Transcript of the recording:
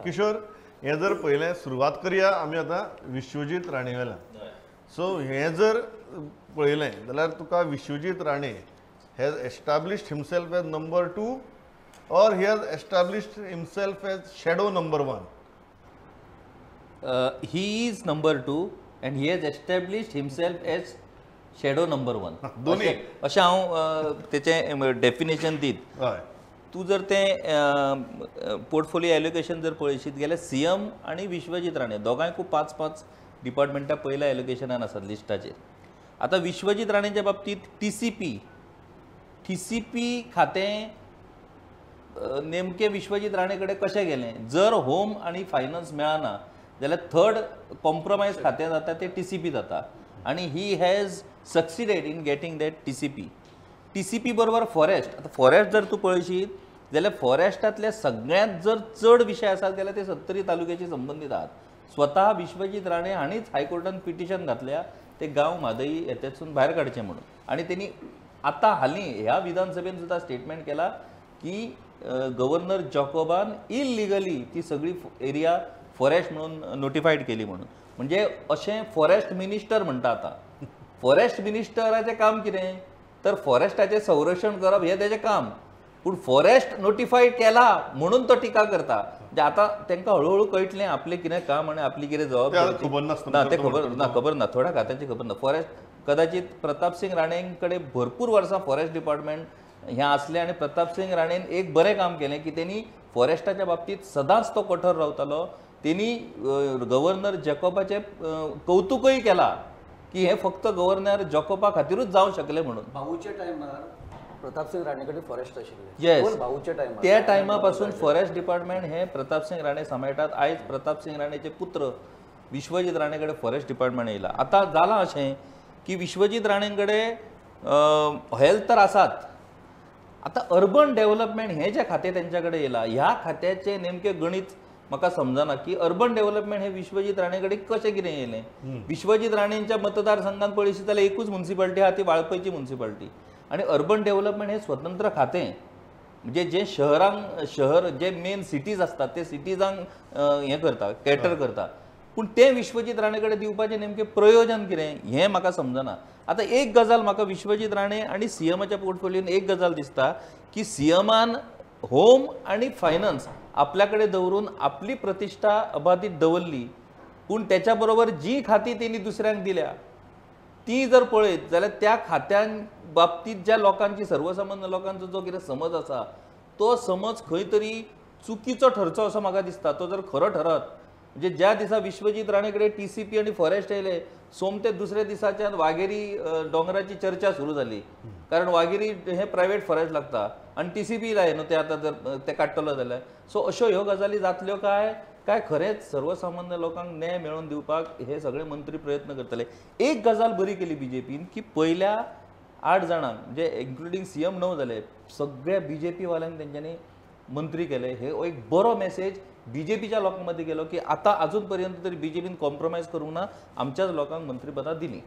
किशोर हे जर पहिले सुरवात करूया आमी आतां विश्वजीत राणे वेल्यान. सो हे जर पळयलें जाल्यार तुका Vishwajit Rane has established himself as number 2 or he has established himself as shadow number 1? He is number 2 and he has established himself as shadow number 1. दोन्ही अशें हांव तेचें डेफिनेशन दीत. हय तूं जर तें पोर्टफोलियो एलोकेशन जर पळयशीत जाल्यार सीएम आनी विश्वजीत राणे दोगांयकूय 5-5 डिपार्टमेंटां पयल्या एलोकेशनान आसात लिस्टाचेर. आतां विश्वजीत राणेच्या बाबतींत टीसीपी खातें नेमके विश्वजीत राणे कडेन कशें गेलें. जर होम आनी फायनान्स मेळना जाल्यार थर्ड कॉम्प्रोमायज खातें जाता तें टीसीपी जाता आनी he has succeeded in getting that TCP बरोबर फॉरेस्ट. आतां फॉरेस्ट जर तूं पळयशीत जाल्यार फॉरेस्टांतले सगळ्यांत जर चड विशय आसात जाल्यार ते 70 तालुक्याची संबंदीत आहात. स्वता विश्वजीत राणे हाणीच हायकोर्टान पिटिशन घातल्या ते गांव म्हादई हेतून भायर काडचे म्हणून. आनी तेणी आतां हालीं ह्या विधानसभेन सुद्दां स्टेटमेंट केला की गव्हर्नर जॅकोबान इलिगली ती सगळी एरिया फॉरेस्ट म्हणून नोटिफायड केली म्हणून. म्हणजे अशें फॉरेस्ट मिनिस्टर म्हणटा आतां. फॉरेस्ट मिनिस्टराचें काम कितें तर फॉरेस्टाचें संरक्षण करप हें तेजें काम. पूण फॉरेस्ट नोटिफाय केला म्हणून तो टिका करता. म्हणजे आतां तांकां हळूहळू कळटलें आपलें कितें काम आनी आपली कितें जबाबदारी ना तें खबर ना थोड्या खात्यांची खबर ना. फॉरेस्ट कदाचित प्रताप सिंग राणे कडेन भरपूर वर्सां फॉरेस्ट डिपार्टमेंट हें आसलें आनी प्रताप सिंग राणेन एक बरें काम केलें की तेणी फॉरेस्टाच्या बाबतींत सदांच तो कठोर रावतालो. तेणी गव्हर्नर जॅकोबाचें कौतुकूय केलां की हें फक्त गव्हर्नर जॅकोबा खातीरूच जावंक शकलें म्हणून. भाऊच्या टायमार प्रताप सिंग राणे कडेन फॉरेस्ट आशिल्लें. येस भाऊच्या टायमार त्या टायमा पासून फॉरेस्ट डिपार्टमेंट हें प्रताप सिंग राणे सांबाळटात. आयज प्रताप सिंग राणेचे पुत्र विश्वजीत राणे कडेन फॉरेस्ट डिपार्टमेंट येयला. आतां जालां अशें की विश्वजीत राणे कडेन हेल्थ तर आसात. आतां अर्बन डेव्हलपमेंट हें जें खातें तेंच्या कडेन येयलां ह्या खात्याचें नेमकें गणीत म्हाका समजना की अर्बन डेव्हलपमेंट हें विश्वजीत राणे कडेन कशें कितें येयलें. विश्वजीत राणेंच्या मतदारसंघात पळयशी जाल्यार एकूच म्युन्सिपालिटी आहा ती वाळपयची म्युन्सिपालिटी आनी अर्बन डेव्हलपमेंट हें स्वतंत्र खातें. म्हणजे जे शहर जे मेन सिटीज आसतात ते सिटीजांक हें करता कॅटर करता. पूण तें विश्वजीत राणे कडेन दिवपाचें नेमकें प्रयोजन कितें हें म्हाका समजना. आतां एक गजाल म्हाका विश्वजीत राणे आनी सीएमाच्या पोर्टफोलियोन एक गजाल दिसता की सीएमान होम आनी फायनान्स आपल्या कडेन दवरून आपली प्रतिश्ठा अबाधीत दवरली. पूण त्याच्या बरोबर जी खाती तेणी दुसऱ्यांक दिल्या ती जर पळयत जाल्यार त्या खात्यां बाबतींत ज्या लोकांची सर्वसामान्य लोकांचो जो कितें समज आसा तो समज खंय तरी चुकीचो ठरचो असो म्हाका दिसता. तो जर खरो ठरत म्हणजे ज्या दिसा विश्वजीत राणे कडेन टीसीपी आनी फॉरेस्ट येयले सोमते दुसऱ्या दिसाच्यान वाघेरी दोंगराची चर्चा सुरू जाली. कारण वाघेरी हें प्रायवेट फॉरेस्ट लागता आनी टीसीपी लाय न्हू ते आतां जर ते काडटलो जाल्यार. सो अश्यो ह्यो गजाली जातल्यो काय खरेंच सर्वसामान्य लोकांक न्याय मेळोवन दिवपाक हे सगळे मंत्री प्रयत्न करतले. एक गजाल बरी केली बीजेपीन की पयल्या 8 जाणांक म्हणजे इन्क्लुडींग सीएम 9 जाले सगळ्या बीजेपी वाल्यांक तेंच्यांनी मंत्री केले. हे एक बरो मेसेज बीजेपीच्या लोकांमध्ये गेलो की आता अजून पर्यंत तरी बीजेपीन कॉम्प्रोमायज करूंक ना आमच्याच लोकांक मंत्रीपदां दिली.